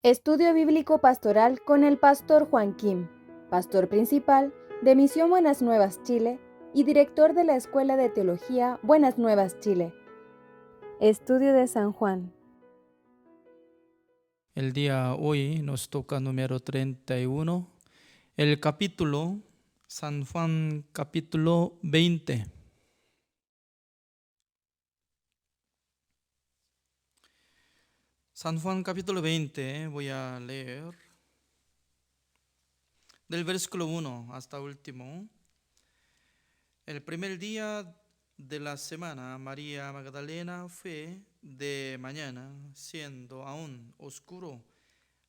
Estudio Bíblico Pastoral con el Pastor Juan Kim, Pastor Principal de Misión Buenas Nuevas Chile y Director de la Escuela de Teología Buenas Nuevas Chile. Estudio de San Juan. El día hoy nos toca número 31, el capítulo, San Juan capítulo 20. San Juan capítulo 20, voy a leer del versículo 1 hasta último. El primer día de la semana, María Magdalena fue de mañana, siendo aún oscuro,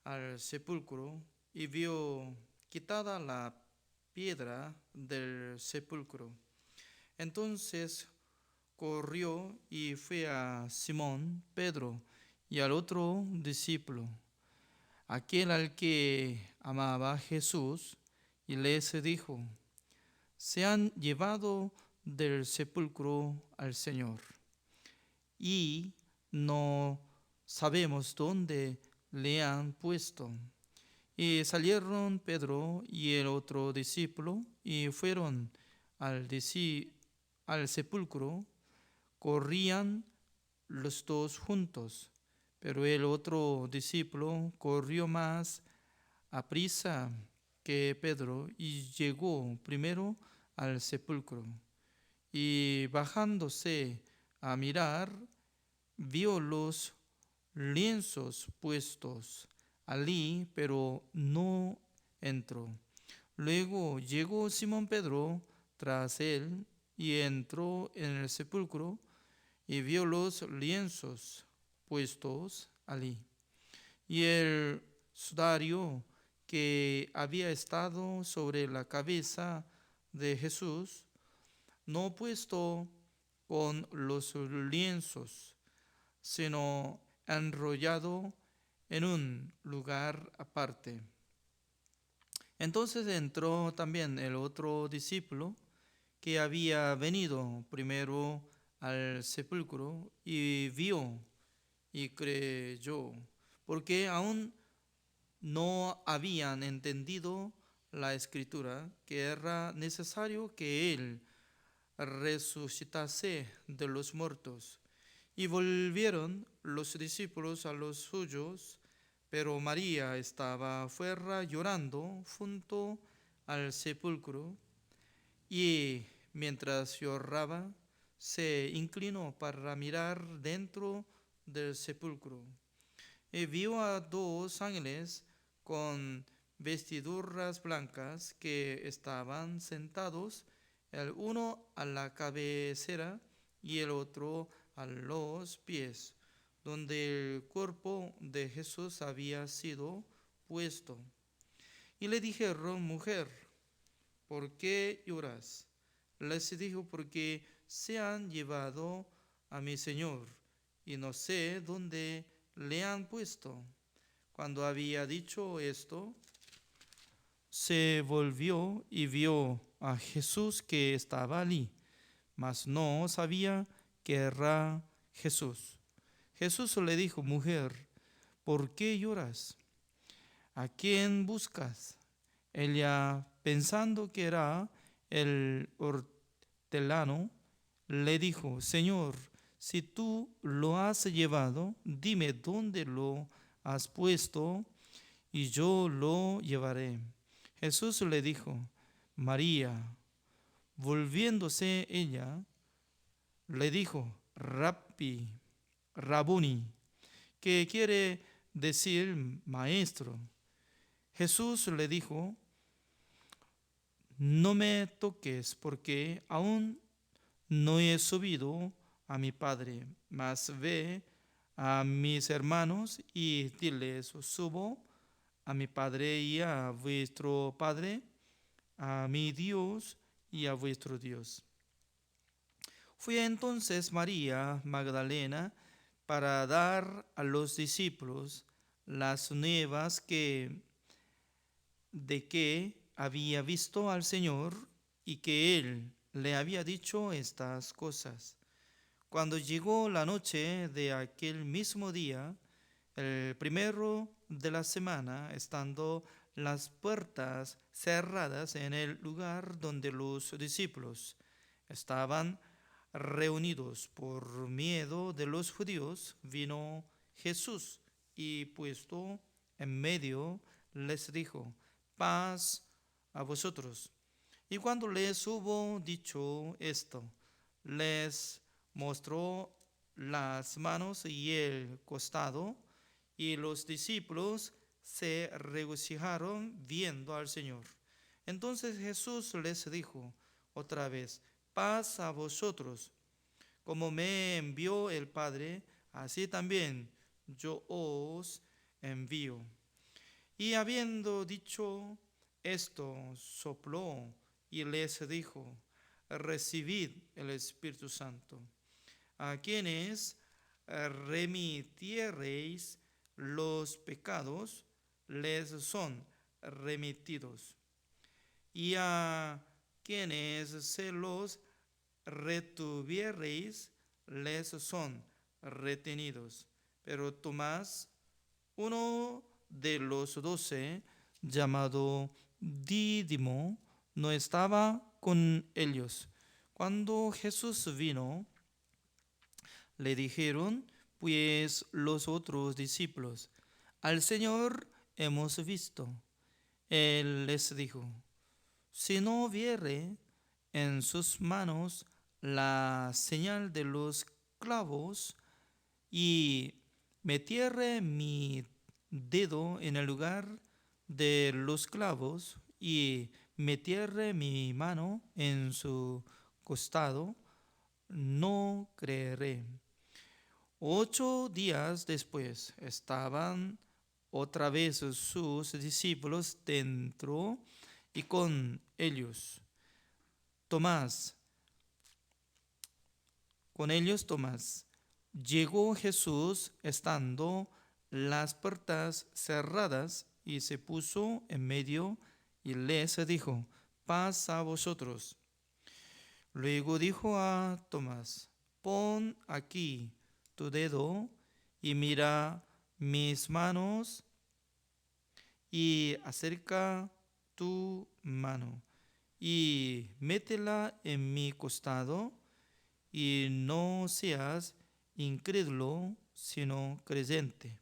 al sepulcro y vio quitada la piedra del sepulcro. Entonces corrió y fue a Simón Pedro y al otro discípulo, aquel al que amaba Jesús, y les dijo: se han llevado del sepulcro al Señor, y no sabemos dónde le han puesto. Y salieron Pedro y el otro discípulo y fueron al sepulcro. Corrían los dos juntos, pero el otro discípulo corrió más aprisa que Pedro y llegó primero al sepulcro. Y bajándose a mirar, vio los lienzos puestos allí, pero no entró. Luego llegó Simón Pedro tras él y entró en el sepulcro y vio los lienzos puestos allí, y el sudario que había estado sobre la cabeza de Jesús, no puesto con los lienzos, sino enrollado en un lugar aparte. Entonces entró también el otro discípulo que había venido primero al sepulcro y vio y creyó, porque aún no habían entendido la escritura, que era necesario que él resucitase de los muertos. Y volvieron los discípulos a los suyos, pero María estaba fuera llorando junto al sepulcro. Y mientras lloraba, se inclinó para mirar dentro del sepulcro, y vio a dos ángeles con vestiduras blancas que estaban sentados, el uno a la cabecera y el otro a los pies, donde el cuerpo de Jesús había sido puesto. Y le dijeron: mujer, ¿por qué lloras? Les dijo: porque se han llevado a mi Señor, y no sé dónde le han puesto. Cuando había dicho esto, se volvió y vio a Jesús que estaba allí, mas no sabía que era Jesús. Jesús le dijo: mujer, ¿por qué lloras? ¿A quién buscas? Ella, pensando que era el hortelano, le dijo: Señor, si tú lo has llevado, dime dónde lo has puesto y yo lo llevaré. Jesús le dijo: María. Volviéndose ella, le dijo: Rabuni, que quiere decir maestro. Jesús le dijo: no me toques, porque aún no he subido a mi Padre, mas ve a mis hermanos y diles: subo a mi Padre y a vuestro Padre, a mi Dios y a vuestro Dios. Fue entonces María Magdalena para dar a los discípulos las nuevas de que había visto al Señor y que Él le había dicho estas cosas. Cuando llegó la noche de aquel mismo día, el primero de la semana, estando las puertas cerradas en el lugar donde los discípulos estaban reunidos por miedo de los judíos, vino Jesús y puesto en medio les dijo: paz a vosotros. Y cuando les hubo dicho esto, les mostró las manos y el costado, y los discípulos se regocijaron viendo al Señor. Entonces Jesús les dijo otra vez: paz a vosotros. Como me envió el Padre, así también yo os envío. Y habiendo dicho esto, sopló y les dijo: recibid el Espíritu Santo. A quienes remitiereis los pecados, les son remitidos. Y a quienes se los retuviereis, les son retenidos. Pero Tomás, uno de los 12, llamado Dídimo, no estaba con ellos. Cuando Jesús vino, le dijeron pues los otros discípulos: al Señor hemos visto. Él les dijo: si no viere en sus manos la señal de los clavos, y metiere mi dedo en el lugar de los clavos, y metiere mi mano en su costado, no creeré. 8 días después estaban otra vez sus discípulos dentro, y con ellos Tomás. Llegó Jesús estando las puertas cerradas, y se puso en medio y les dijo: paz a vosotros. Luego dijo a Tomás: pon aquí tu dedo y mira mis manos, y acerca tu mano y métela en mi costado, y no seas incrédulo, sino creyente.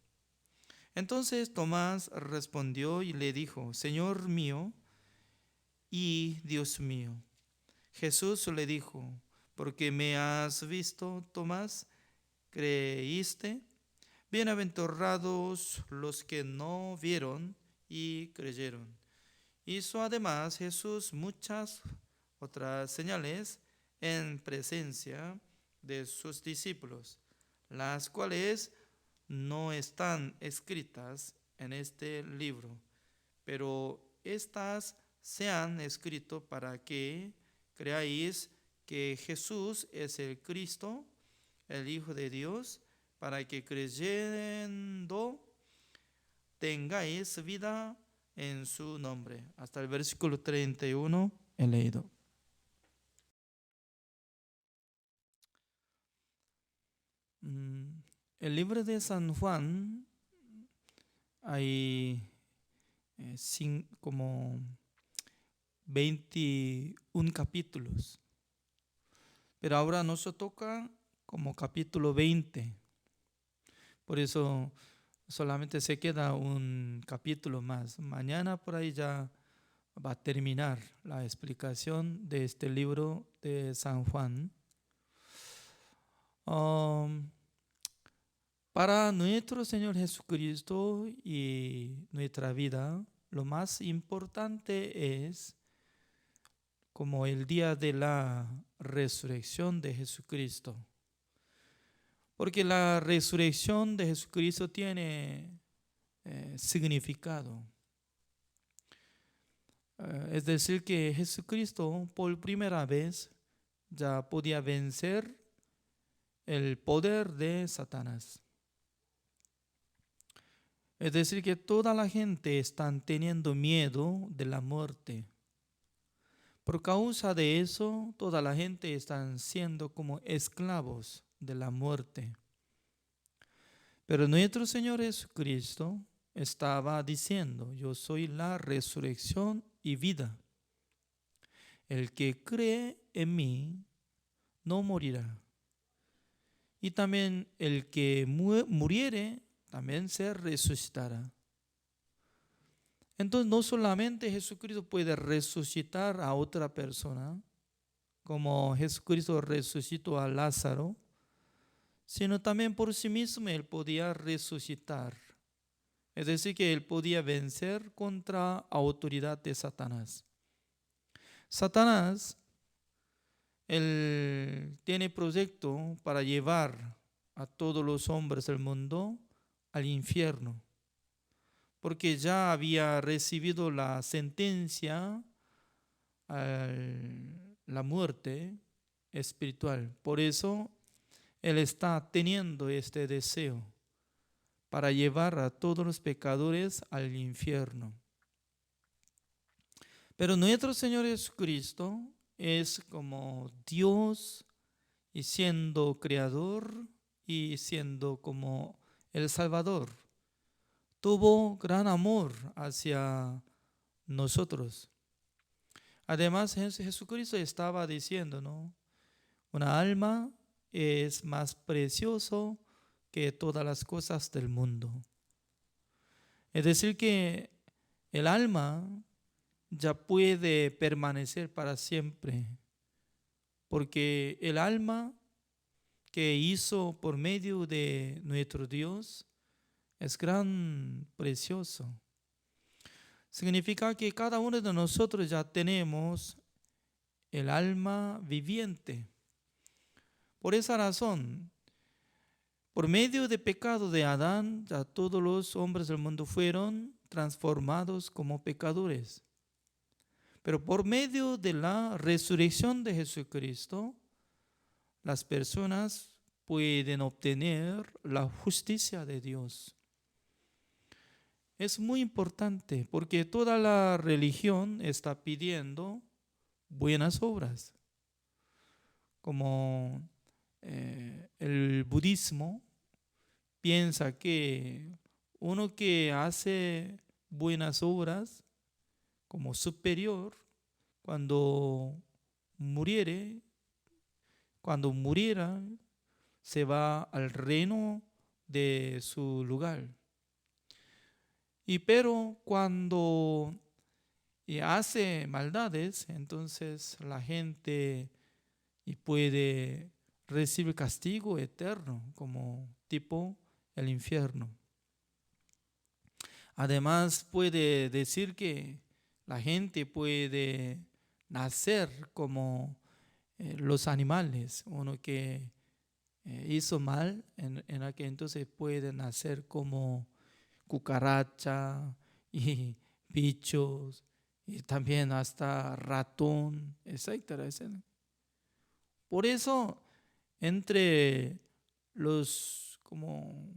Entonces Tomás respondió y le dijo: Señor mío y Dios mío. Jesús le dijo: porque me has visto, Tomás, creíste. Bienaventurados los que no vieron y creyeron. Hizo además Jesús muchas otras señales en presencia de sus discípulos, las cuales no están escritas en este libro, pero estas se han escrito para que creáis que Jesús es el Cristo, el Hijo de Dios, para que creyendo tengáis vida en su nombre. Hasta el versículo 31 he leído. El libro de San Juan hay como 21 capítulos, pero ahora nos toca como capítulo 20. Por eso solamente se queda un capítulo más. Mañana por ahí ya va a terminar la explicación de este libro de San Juan. Para nuestro Señor Jesucristo y nuestra vida, lo más importante es como el día de la resurrección de Jesucristo. Porque la resurrección de Jesucristo tiene significado. Es decir, que Jesucristo por primera vez ya podía vencer el poder de Satanás. Es decir, que toda la gente está teniendo miedo de la muerte. Por causa de eso, toda la gente está siendo como esclavos de la muerte. Pero nuestro Señor Jesucristo, estaba diciendo: yo soy la resurrección y vida. El que cree en mí no morirá. Y también el que muriere también se resucitará. Entonces no solamente Jesucristo puede resucitar a otra persona, como Jesucristo resucitó a Lázaro, sino también por sí mismo Él podía resucitar. Es decir, que Él podía vencer contra la autoridad de Satanás. Satanás, él tiene proyecto para llevar a todos los hombres del mundo al infierno, porque ya había recibido la sentencia a la muerte espiritual. Por eso Él está teniendo este deseo para llevar a todos los pecadores al infierno. Pero nuestro Señor Jesucristo es como Dios, y siendo creador y siendo como el Salvador. Tuvo gran amor hacia nosotros. Además, Jesucristo estaba diciendo, ¿no? Una alma es más precioso que todas las cosas del mundo. Es decir, que el alma ya puede permanecer para siempre, porque el alma que hizo por medio de nuestro Dios es gran precioso. Significa que cada uno de nosotros ya tenemos el alma viviente. Por esa razón, por medio del pecado de Adán, ya todos los hombres del mundo fueron transformados como pecadores. Pero por medio de la resurrección de Jesucristo, las personas pueden obtener la justicia de Dios. Es muy importante porque toda la religión está pidiendo buenas obras. Como el budismo piensa que uno que hace buenas obras como superior, cuando muriera, se va al reino de su lugar. Pero cuando hace maldades, entonces la gente puede recibir castigo eterno, como tipo el infierno. Además, puede decir que la gente puede nacer como los animales. Uno que hizo mal, en aquel entonces puede nacer como cucaracha y bichos y también hasta ratón, etcétera, etcétera. Por eso, entre los como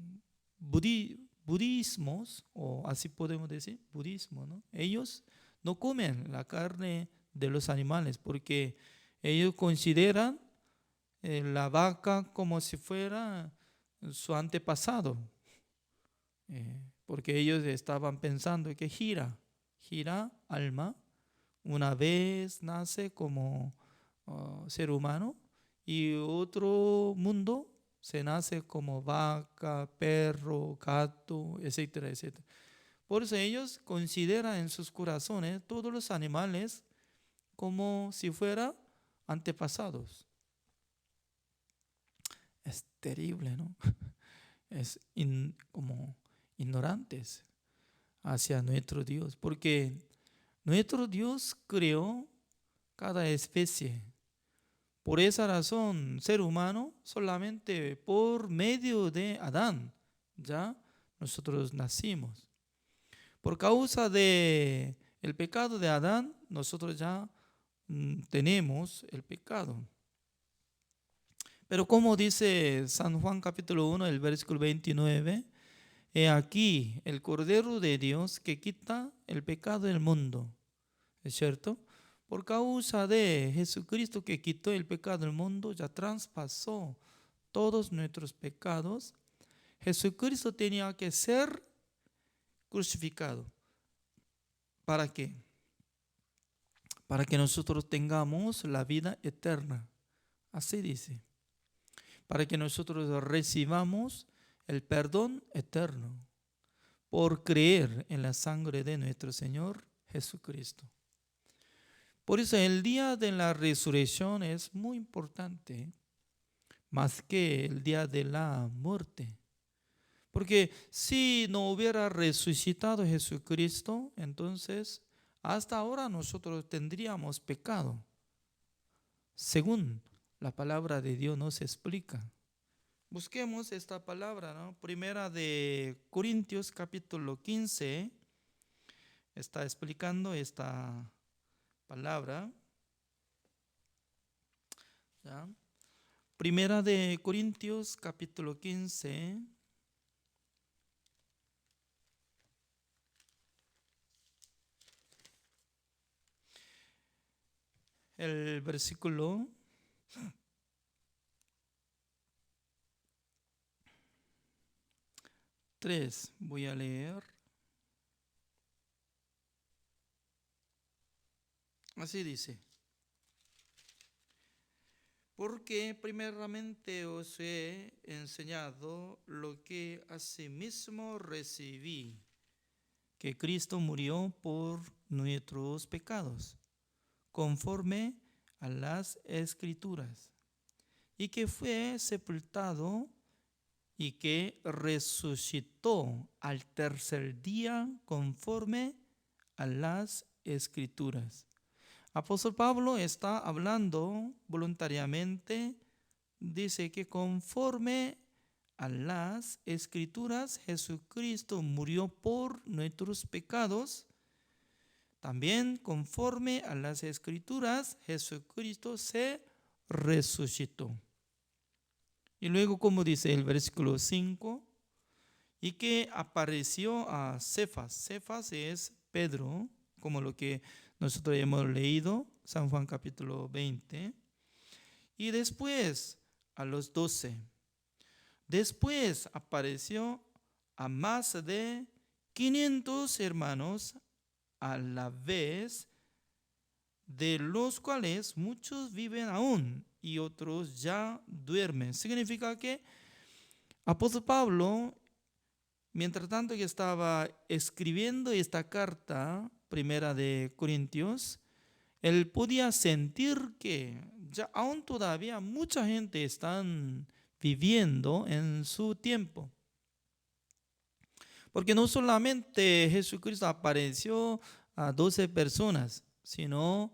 budismos, o así podemos decir, budismo, ¿no? Ellos no comen la carne de los animales porque ellos consideran la vaca como si fuera su antepasado, porque ellos estaban pensando que gira alma, una vez nace como ser humano y otro mundo se nace como vaca, perro, gato, etcétera, etcétera. Por eso ellos consideran en sus corazones todos los animales como si fueran antepasados. Es terrible, ¿no? Es como ignorantes hacia nuestro Dios, porque nuestro Dios creó cada especie. Por esa razón, ser humano, solamente por medio de Adán, ya nosotros nacimos. Por causa de el pecado de Adán, nosotros ya tenemos el pecado. Pero como dice San Juan capítulo 1, el versículo 29, he aquí el Cordero de Dios que quita el pecado del mundo. ¿Es cierto? Por causa de Jesucristo que quitó el pecado del mundo, ya traspasó todos nuestros pecados. Jesucristo tenía que ser crucificado. ¿Para qué? Para que nosotros tengamos la vida eterna. Así dice. Para que nosotros recibamos el perdón eterno por creer en la sangre de nuestro Señor Jesucristo. Por eso el día de la resurrección es muy importante, más que el día de la muerte. Porque si no hubiera resucitado Jesucristo, entonces hasta ahora nosotros tendríamos pecado, según la palabra de Dios nos explica. Busquemos esta palabra, ¿no? Primera de Corintios capítulo 15 está explicando esta palabra. ¿Ya? Primera de Corintios capítulo 15. El versículo 3 voy a leer. Así dice. Porque primeramente os he enseñado lo que asimismo recibí, que Cristo murió por nuestros pecados, conforme a las Escrituras, y que fue sepultado y que resucitó al tercer día, conforme a las Escrituras. Apóstol Pablo está hablando voluntariamente, dice que conforme a las Escrituras, Jesucristo murió por nuestros pecados. También conforme a las Escrituras, Jesucristo se resucitó. Y luego, como dice el versículo 5, y que apareció a Cefas. Cefas es Pedro, como lo que nosotros hemos leído, San Juan capítulo 20. Y después a los 12. Después apareció a más de 500 hermanos a la vez, de los cuales muchos viven aún y otros ya duermen. Significa que apóstol Pablo, mientras tanto que estaba escribiendo esta carta, primera de Corintios, él podía sentir que ya aún todavía mucha gente está viviendo en su tiempo. Porque no solamente Jesucristo apareció a 12 personas, sino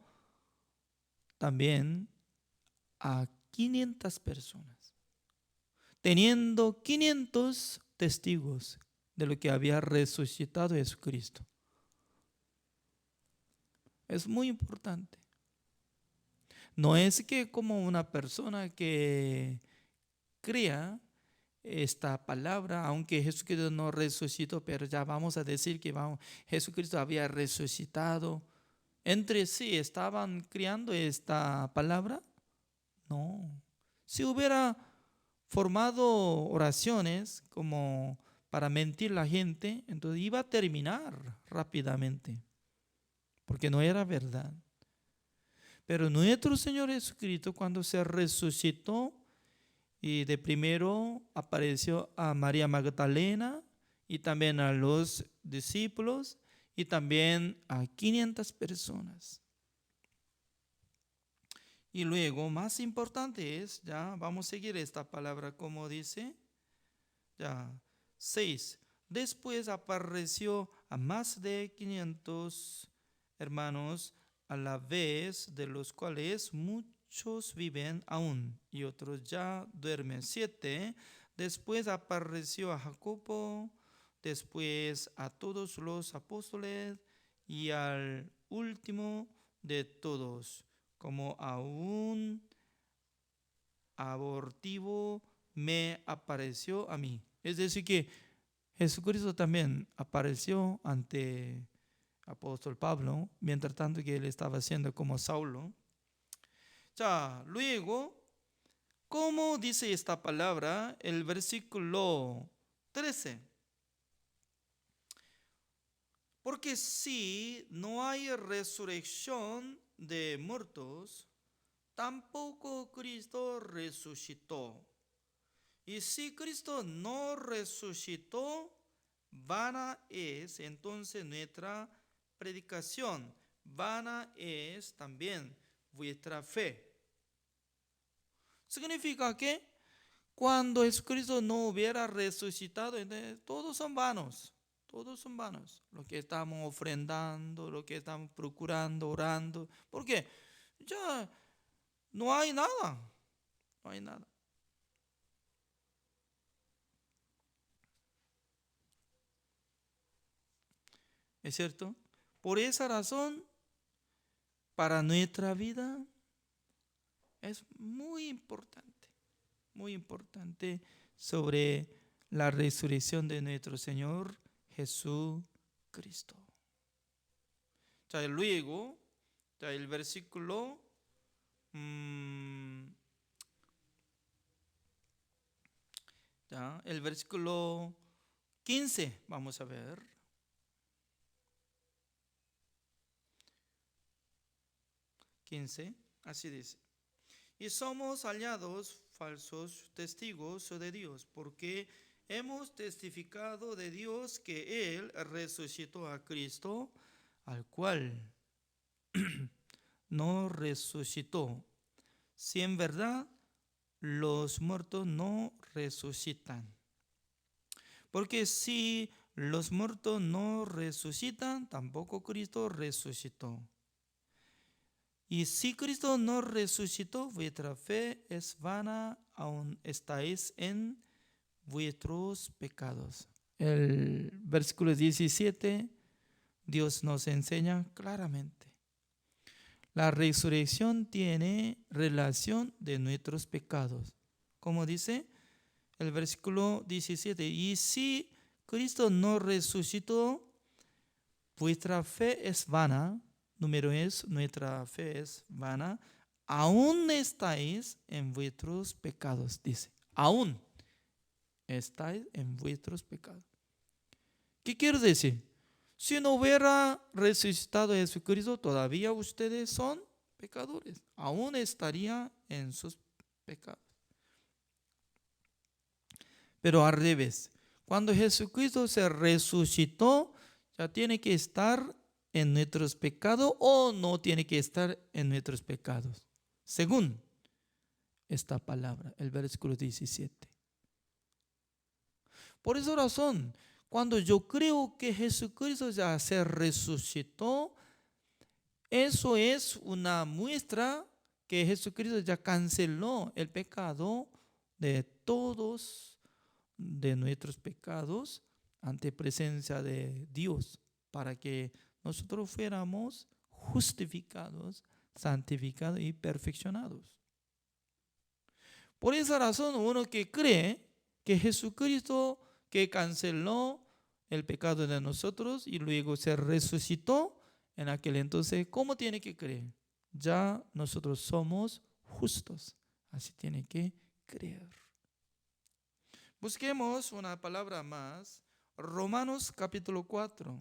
también a 500 personas, teniendo 500 testigos de lo que había resucitado Jesucristo. Es muy importante. No es que como una persona que crea esta palabra, aunque Jesucristo no resucitó, pero ya vamos a decir que Jesucristo había resucitado. ¿Entre sí estaban creando esta palabra? No. Si hubiera formado oraciones como para mentir a la gente, entonces iba a terminar rápidamente, porque no era verdad. Pero nuestro Señor Jesucristo, cuando se resucitó, y de primero apareció a María Magdalena y también a los discípulos y también a 500 personas. Y luego, más importante es, ya vamos a seguir esta palabra como dice, ya 6. Después apareció a más de 500 hermanos a la vez, de los cuales muchos viven aún y otros ya duermen. 7. Después apareció a Jacobo, después a todos los apóstoles y al último de todos, como a un abortivo me apareció a mí. Es decir que Jesucristo también apareció ante apóstol Pablo, mientras tanto que él estaba haciendo como Saulo. Ya, luego, ¿cómo dice esta palabra? El versículo 13. Porque si no hay resurrección de muertos, tampoco Cristo resucitó. Y si Cristo no resucitó, vana es entonces nuestra predicación. Vana es también vuestra fe. Significa que cuando Jesucristo no hubiera resucitado, entonces todos son vanos. Todos son vanos. Lo que estamos ofrendando, lo que estamos procurando, orando. ¿Por qué? Ya no hay nada. No hay nada. ¿Es cierto? Por esa razón, para nuestra vida es muy importante sobre la resurrección de nuestro Señor Jesucristo. Ya luego, ya el versículo ya el versículo 15, vamos a ver. 15, así dice. Y somos hallados falsos testigos de Dios, porque hemos testificado de Dios que Él resucitó a Cristo, al cual no resucitó. Si en verdad los muertos no resucitan. Porque si los muertos no resucitan, tampoco Cristo resucitó. Y si Cristo no resucitó, vuestra fe es vana, aún estáis en vuestros pecados. El versículo 17, Dios nos enseña claramente. La resurrección tiene relación de nuestros pecados. Como dice el versículo 17, y si Cristo no resucitó, vuestra fe es vana. Número es, nuestra fe es vana. Aún estáis en vuestros pecados, dice. Aún estáis en vuestros pecados. ¿Qué quiere decir? Si no hubiera resucitado Jesucristo, todavía ustedes son pecadores. Aún estaría en sus pecados. Pero al revés, cuando Jesucristo se resucitó, ya tiene que estar en nuestros pecados o no tiene que estar en nuestros pecados. Según esta palabra, el versículo 17. Por esa razón, cuando yo creo que Jesucristo ya se resucitó, eso es una muestra que Jesucristo ya canceló el pecado de todos de nuestros pecados ante presencia de Dios, para que nosotros fuéramos justificados, santificados y perfeccionados. Por esa razón, uno que cree que Jesucristo que canceló el pecado de nosotros y luego se resucitó, en aquel entonces, ¿cómo tiene que creer? Ya nosotros somos justos, así tiene que creer. Busquemos una palabra más, Romanos capítulo 4.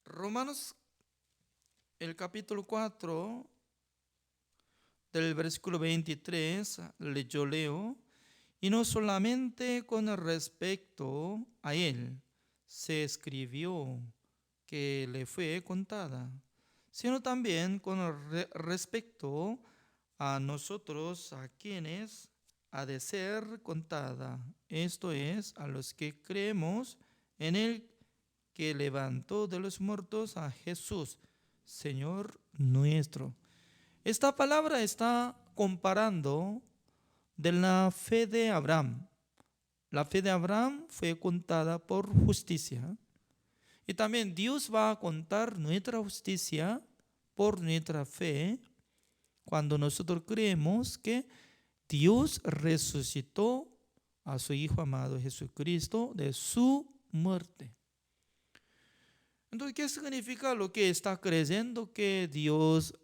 Romanos, el capítulo 4, del versículo 23, yo leo, y no solamente con respecto a él se escribió que le fue contada, sino también con respecto a nosotros, a quienes ha de ser contada, esto es, a los que creemos en el que levantó de los muertos a Jesús, Señor nuestro. Esta palabra está comparando de la fe de Abraham. La fe de Abraham fue contada por justicia. Y también Dios va a contar nuestra justicia por nuestra fe cuando nosotros creemos que Dios resucitó a su Hijo amado Jesucristo de su muerte. Entonces, ¿qué significa lo que está creyendo que Dios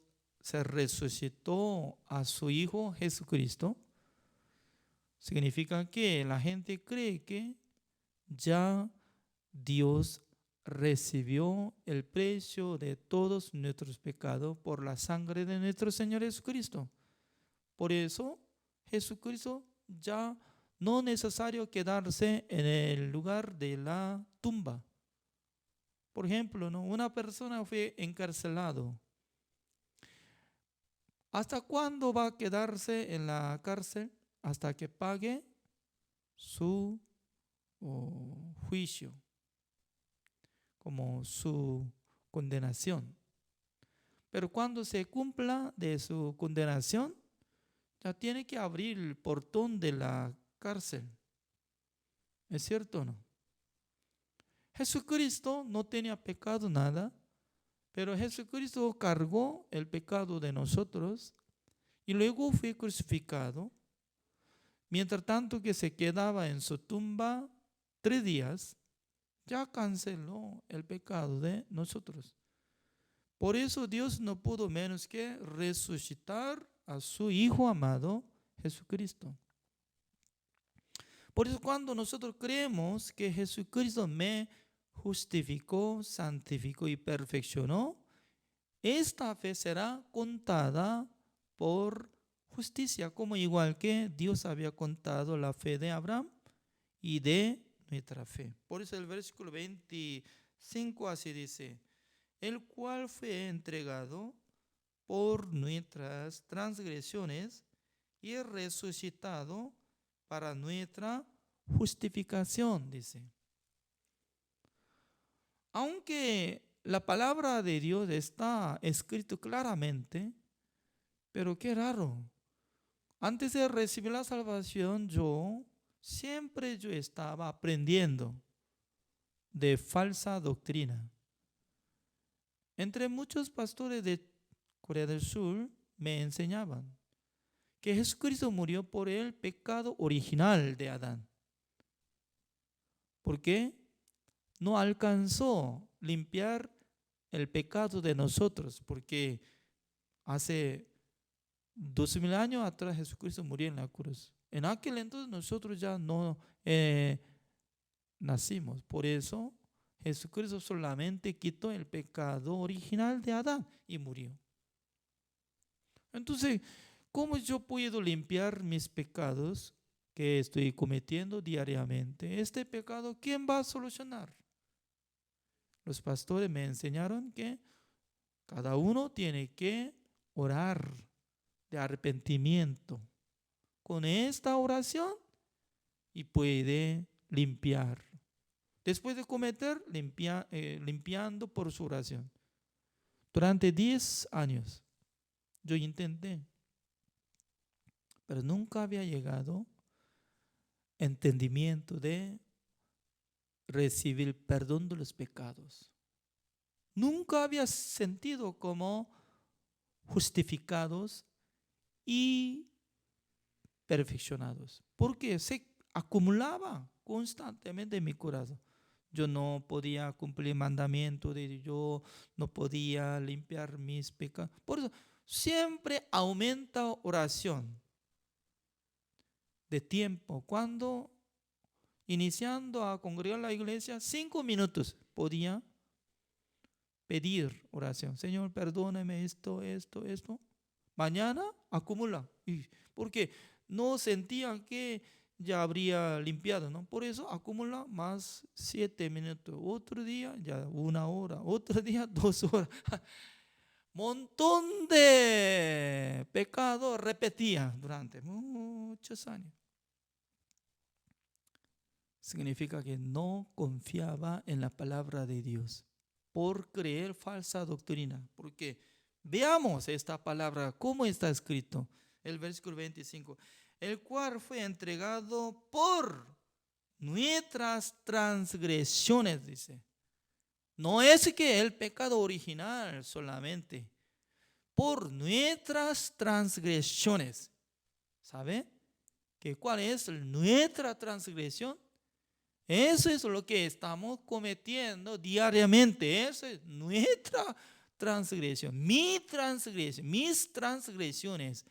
se resucitó a su Hijo Jesucristo? Significa que la gente cree que ya Dios recibió el precio de todos nuestros pecados por la sangre de nuestro Señor Jesucristo. Por eso Jesucristo ya no es necesario quedarse en el lugar de la tumba. Por ejemplo, ¿no? Una persona fue encarcelado. ¿Hasta cuándo va a quedarse en la cárcel? Hasta que pague su juicio, como su condenación. Pero cuando se cumpla de su condenación, ya tiene que abrir el portón de la cárcel. ¿Es cierto o no? Jesucristo no tenía pecado nada, pero Jesucristo cargó el pecado de nosotros y luego fue crucificado. Mientras tanto que se quedaba en su tumba 3 días, ya canceló el pecado de nosotros. Por eso Dios no pudo menos que resucitar a su Hijo amado, Jesucristo. Por eso cuando nosotros creemos que Jesucristo me justificó, santificó y perfeccionó, esta fe será contada por justicia, como igual que Dios había contado la fe de Abraham y de nuestra fe. Por eso el versículo 25 así dice: el cual fue entregado por nuestras transgresiones y resucitado para nuestra justificación, dice. Aunque la palabra de Dios está escrito claramente, pero qué raro. Antes de recibir la salvación, siempre estaba aprendiendo de falsa doctrina. Entre muchos pastores de Corea del Sur me enseñaban que Jesucristo murió por el pecado original de Adán. ¿Por qué? No alcanzó limpiar el pecado de nosotros, porque hace 2000 años atrás Jesucristo murió en la cruz. En aquel entonces nosotros ya no nacimos. Por eso Jesucristo solamente quitó el pecado original de Adán y murió. Entonces, ¿cómo yo puedo limpiar mis pecados que estoy cometiendo diariamente? Este pecado, ¿quién va a solucionar? Los pastores me enseñaron que cada uno tiene que orar de arrepentimiento con esta oración y puede limpiar. Después de cometer, limpiando por su oración. Durante 10 años yo intenté, pero nunca había llegado entendimiento de recibir perdón de los pecados. Nunca había sentido como justificados y perfeccionados, porque se acumulaba constantemente en mi corazón. Yo no podía cumplir mandamiento de Dios, yo no podía limpiar mis pecados. Por eso siempre aumenta oración de tiempo. Cuando iniciando a congregar la iglesia, 5 minutos podía pedir oración. Señor, perdóname esto. Mañana acumula. Porque no sentía que ya habría limpiado, ¿no? Por eso acumula más 7 minutos. Otro día ya 1 hora. Otro día 2 horas. Montón de pecado repetía durante muchos años. Significa que no confiaba en la palabra de Dios por creer falsa doctrina. Porque veamos esta palabra, cómo está escrito. El versículo 25. El cual fue entregado por nuestras transgresiones, dice. No es que el pecado original solamente, por nuestras transgresiones. ¿Sabe? ¿Cuál es nuestra transgresión? Eso es lo que estamos cometiendo diariamente. Esa es nuestra transgresión, mi transgresión, mis transgresiones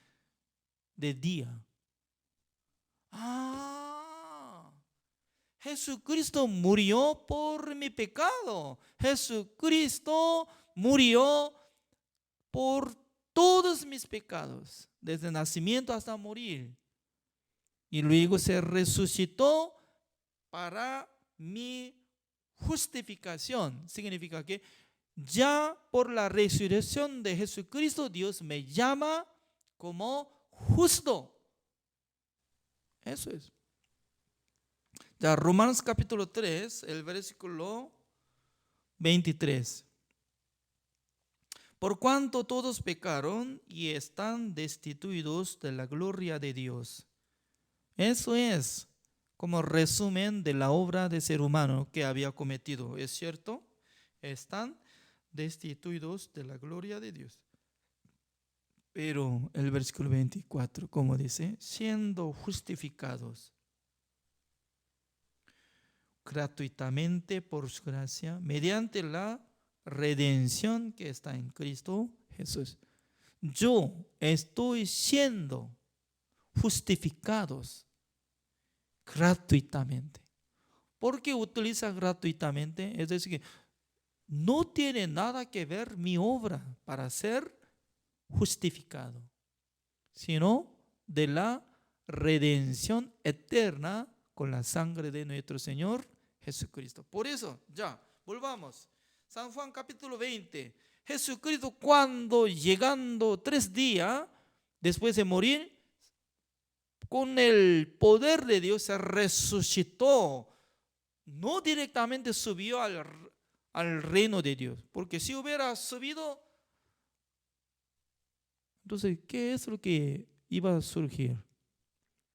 de día. Jesucristo murió por mi pecado. Jesucristo murió por todos mis pecados, desde nacimiento hasta morir. Y luego se resucitó para mi justificación. Significa que ya por la resurrección de Jesucristo, Dios me llama como justo. Eso es. Ya, Romanos capítulo 3, el versículo 23. Por cuanto todos pecaron y están destituidos de la gloria de Dios. Eso es como resumen de la obra de ser humano que había cometido. ¿Es cierto? Están destituidos de la gloria de Dios. Pero el versículo 24, como dice, siendo justificados gratuitamente por su gracia, mediante la redención que está en Cristo Jesús. Yo estoy siendo justificados gratuitamente. ¿Por qué utiliza gratuitamente? Es decir, que no tiene nada que ver mi obra para ser justificado, sino de la redención eterna con la sangre de nuestro Señor Jesucristo. Por eso, ya, volvamos. San Juan capítulo 20. Jesucristo, cuando llegando 3 días después de morir, con el poder de Dios se resucitó. No directamente subió al reino de Dios. Porque si hubiera subido, entonces, ¿qué es lo que iba a surgir?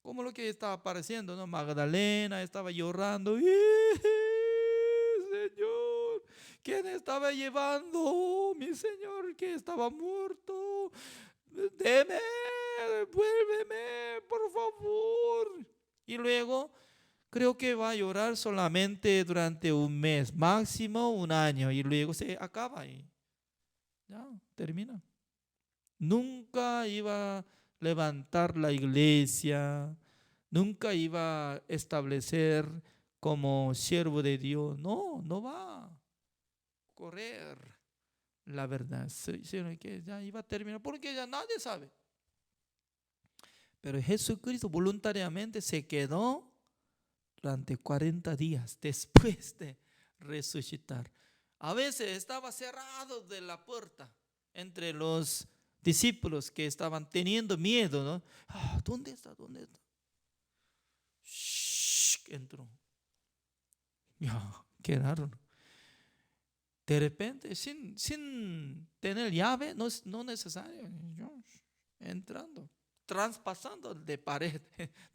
Como lo que estaba apareciendo, ¿no? Magdalena estaba llorando. Señor, ¿quién estaba llevando? Mi Señor, que estaba muerto. Deme, vuélveme, por favor. Y luego, creo que va a llorar solamente durante un mes, máximo un año. Y luego se acaba y ya, termina. Nunca iba a levantar la iglesia, nunca iba a establecer como siervo de Dios. No, no va a correr la verdad, sino que ya iba a terminar, porque ya nadie sabe. Pero Jesucristo voluntariamente se quedó durante 40 días después de resucitar. A veces estaba cerrado de la puerta entre los discípulos que estaban teniendo miedo, ¿no? ¿Dónde está? ¿Dónde está? Entró. Ya, qué raro, ¿no? De repente, sin tener llave, no necesario, entrando, traspasando de pared,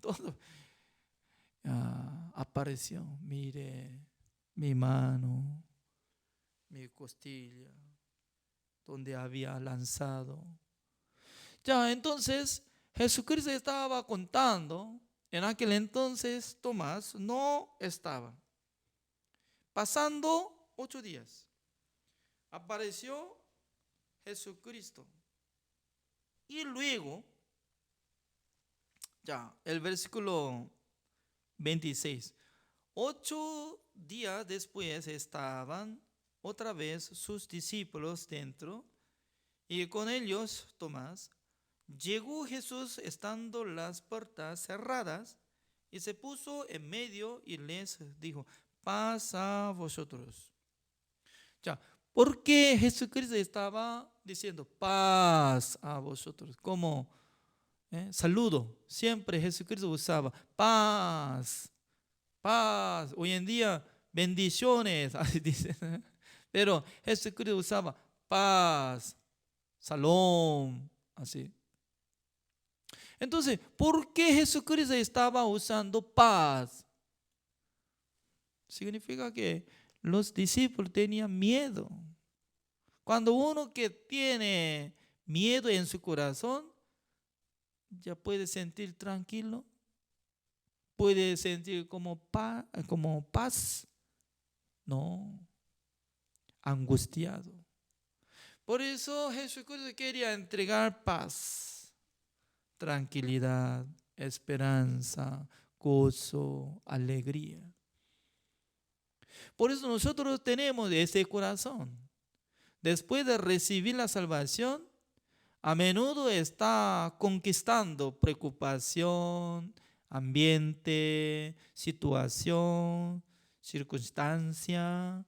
todo. Apareció, mire, mi mano, mi costilla, donde había lanzado. Ya, entonces Jesucristo estaba contando. En aquel entonces Tomás no estaba. Pasando 8 días, apareció Jesucristo. Y luego, ya, el versículo 26. 8 días después estaban otra vez sus discípulos dentro y con ellos Tomás. Llegó Jesús estando las puertas cerradas y se puso en medio y les dijo: paz a vosotros. Ya, ¿por qué Jesucristo estaba diciendo paz a vosotros? Como saludo. Siempre Jesucristo usaba paz, paz. Hoy en día bendiciones, así dice. Pero Jesucristo usaba paz, salón, así. Entonces, ¿por qué Jesucristo estaba usando paz? Significa que los discípulos tenían miedo. Cuando uno que tiene miedo en su corazón, ya puede sentir tranquilo, puede sentir como paz. No, angustiado. Por eso Jesucristo quería entregar paz, tranquilidad, esperanza, gozo, alegría. Por eso nosotros tenemos ese corazón. Después de recibir la salvación, a menudo está conquistando preocupación, ambiente, situación, circunstancia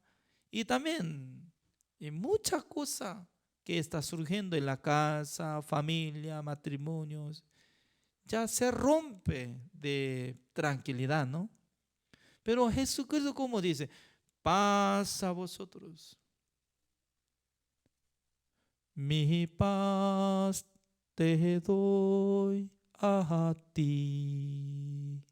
y también y muchas cosas que está surgiendo en la casa, familia, matrimonios. Ya se rompe de tranquilidad, ¿no? Pero Jesucristo, como dice, paz a vosotros. Mi paz te doy a ti.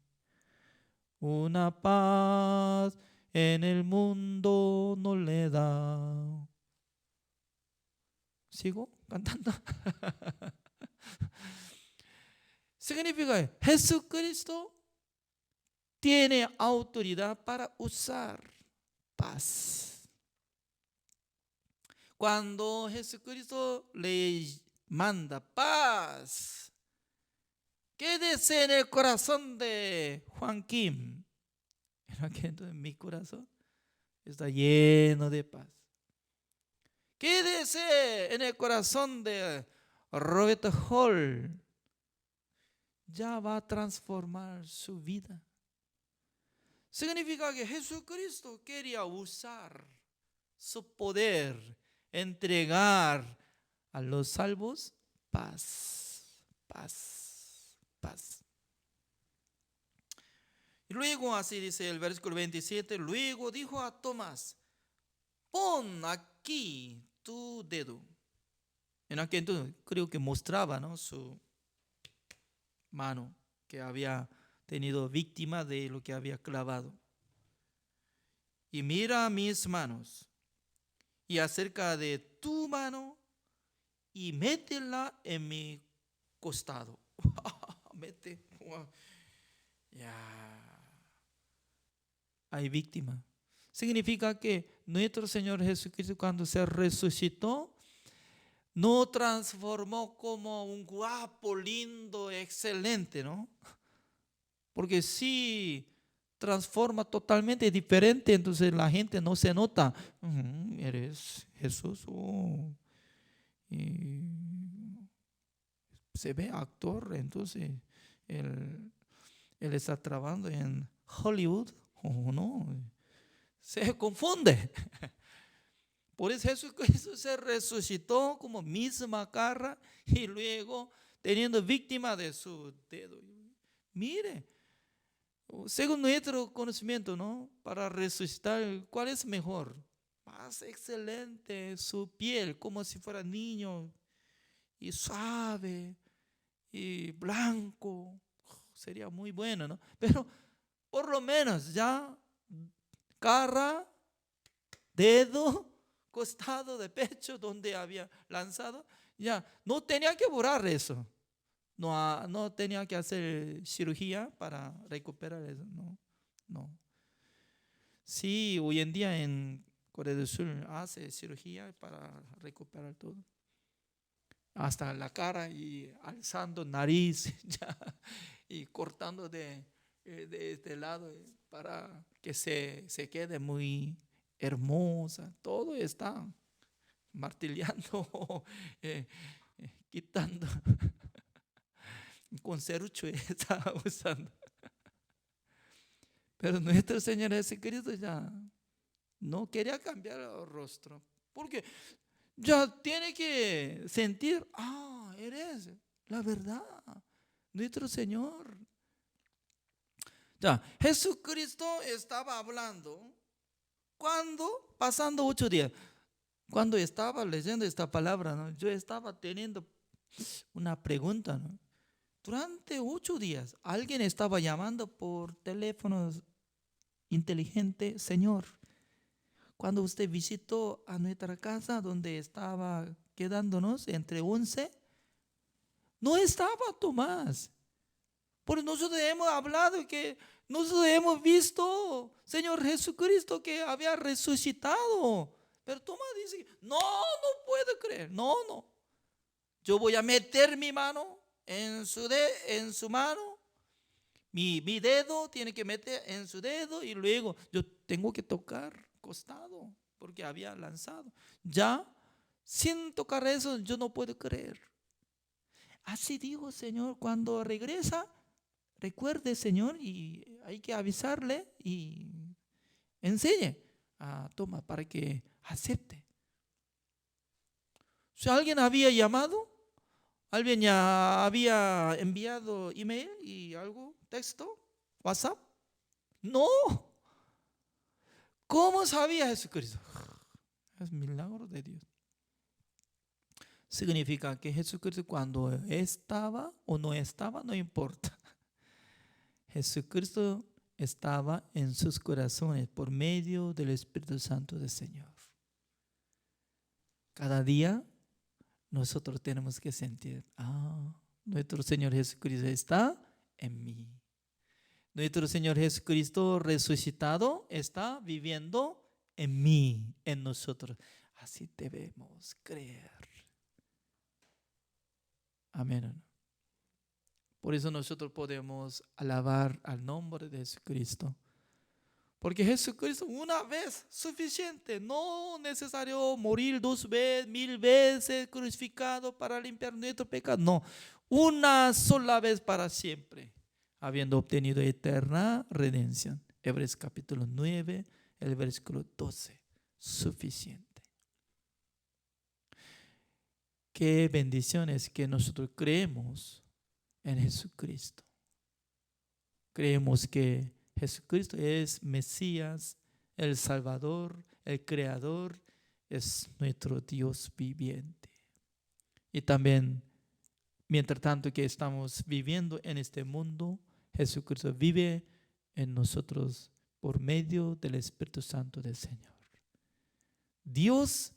Una paz en el mundo no le da. ¿Sigo cantando? Significa, Jesucristo tiene autoridad para usar paz. Cuando Jesucristo le manda paz, quédese en el corazón de Juan Kim. Entonces mi corazón está lleno de paz. Quédese en el corazón de Roberto Hall. Ya va a transformar su vida. Significa que Jesucristo quería usar su poder, entregar a los salvos paz, paz, paz. Y luego, así dice el versículo 27, luego dijo a Tomás, pon aquí tu dedo. En aquel entonces creo que mostraba, ¿no?, su mano que había tenido víctima de lo que había clavado. Y mira mis manos, y acerca de tu mano, y métela en mi costado. Mete. Ya. Hay víctima. Significa que nuestro Señor Jesucristo, cuando se resucitó, no transformó como un guapo, lindo, excelente, ¿no? Porque si transforma totalmente diferente, entonces la gente no se nota. Eres Jesús. Y se ve actor, entonces él está trabajando en Hollywood. No, se confunde. Por eso Jesucristo se resucitó como misma cara y luego teniendo víctima de su dedo. Mire, según nuestro conocimiento, ¿no?, para resucitar, ¿cuál es mejor? Más excelente su piel, como si fuera niño, y suave, y blanco. Sería muy bueno, ¿no? Pero por lo menos ya cara, dedo, costado de pecho donde había lanzado, ya no tenía que borrar eso. No tenía que hacer cirugía para recuperar eso. No. Sí, hoy en día en Corea del Sur hace cirugía para recuperar todo. Hasta la cara y alzando nariz ya, y cortando de este lado para que se quede muy hermosa. Todo está martillando, quitando. Con serrucho está usando. Pero nuestro Señor Jesucristo ya no quería cambiar el rostro. Porque ya tiene que sentir, eres la verdad, nuestro Señor. Ya, Jesucristo estaba hablando cuando, pasando 8 días, cuando estaba leyendo esta palabra, ¿no?, yo estaba teniendo una pregunta, ¿no? Durante 8 días, alguien estaba llamando por teléfono inteligente, Señor, cuando usted visitó a nuestra casa donde estaba quedándonos entre 11, no estaba Tomás. Porque nosotros hemos hablado que nosotros hemos visto, Señor Jesucristo, que había resucitado. Pero Tomás dice, no puedo creer, no. Yo voy a meter mi mano en su mano, mi dedo tiene que meter en su dedo y luego yo tengo que tocar costado porque había lanzado. Ya, sin tocar eso, yo no puedo creer. Así dijo, Señor, cuando regresa, recuerde, Señor, y hay que avisarle y enseñe a Tomás para que acepte. Si alguien había llamado, alguien ya había enviado email y algo, texto, WhatsApp. No. ¿Cómo sabía Jesucristo? Es milagro de Dios. Significa que Jesucristo cuando estaba o no estaba, no importa. Jesucristo estaba en sus corazones por medio del Espíritu Santo del Señor. Cada día nosotros tenemos que sentir, nuestro Señor Jesucristo está en mí. Nuestro Señor Jesucristo resucitado está viviendo en mí, en nosotros. Así debemos creer. Amén. Por eso nosotros podemos alabar al nombre de Jesucristo. Porque Jesucristo una vez suficiente, no necesario morir 2 veces, 1000 veces crucificado para limpiar nuestro pecado. No, una sola vez para siempre, habiendo obtenido eterna redención. Hebreos capítulo 9, el versículo 12, suficiente. Qué bendiciones que nosotros creemos en Jesucristo. Creemos que Jesucristo es Mesías, el Salvador, el Creador, es nuestro Dios viviente. Y también, mientras tanto que estamos viviendo en este mundo, Jesucristo vive en nosotros por medio del Espíritu Santo del Señor. Dios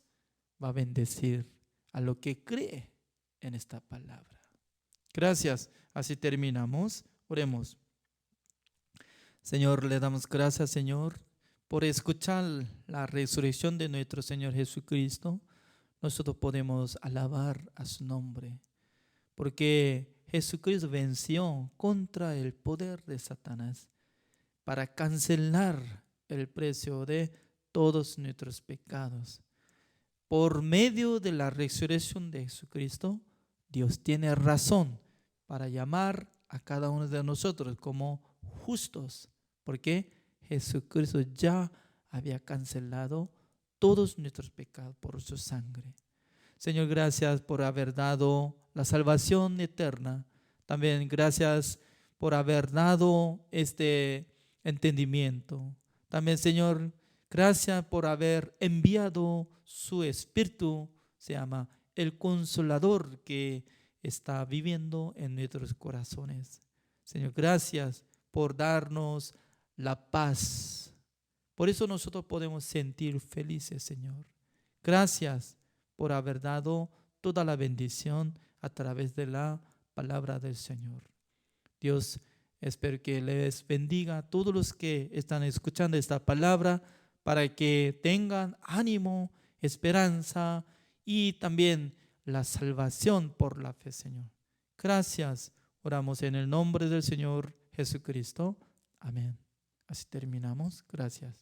va a bendecir a lo que cree en esta palabra. Gracias. Así terminamos. Oremos. Señor, le damos gracias, Señor, por escuchar la resurrección de nuestro Señor Jesucristo. Nosotros podemos alabar a su nombre, porque Jesucristo venció contra el poder de Satanás para cancelar el precio de todos nuestros pecados. Por medio de la resurrección de Jesucristo, Dios tiene razón para llamar a cada uno de nosotros como justos, porque Jesucristo ya había cancelado todos nuestros pecados por su sangre. Señor, gracias por haber dado la salvación eterna. También gracias por haber dado este entendimiento. También, Señor, gracias por haber enviado su Espíritu, se llama el Consolador, que está viviendo en nuestros corazones. Señor, gracias por darnos la paz. Por eso nosotros podemos sentir felices, Señor. Gracias por haber dado toda la bendición a través de la palabra del Señor. Dios, espero que les bendiga a todos los que están escuchando esta palabra, para que tengan ánimo, esperanza y también la salvación por la fe, Señor. Gracias. Oramos en el nombre del Señor Jesucristo. Amén. Así terminamos. Gracias.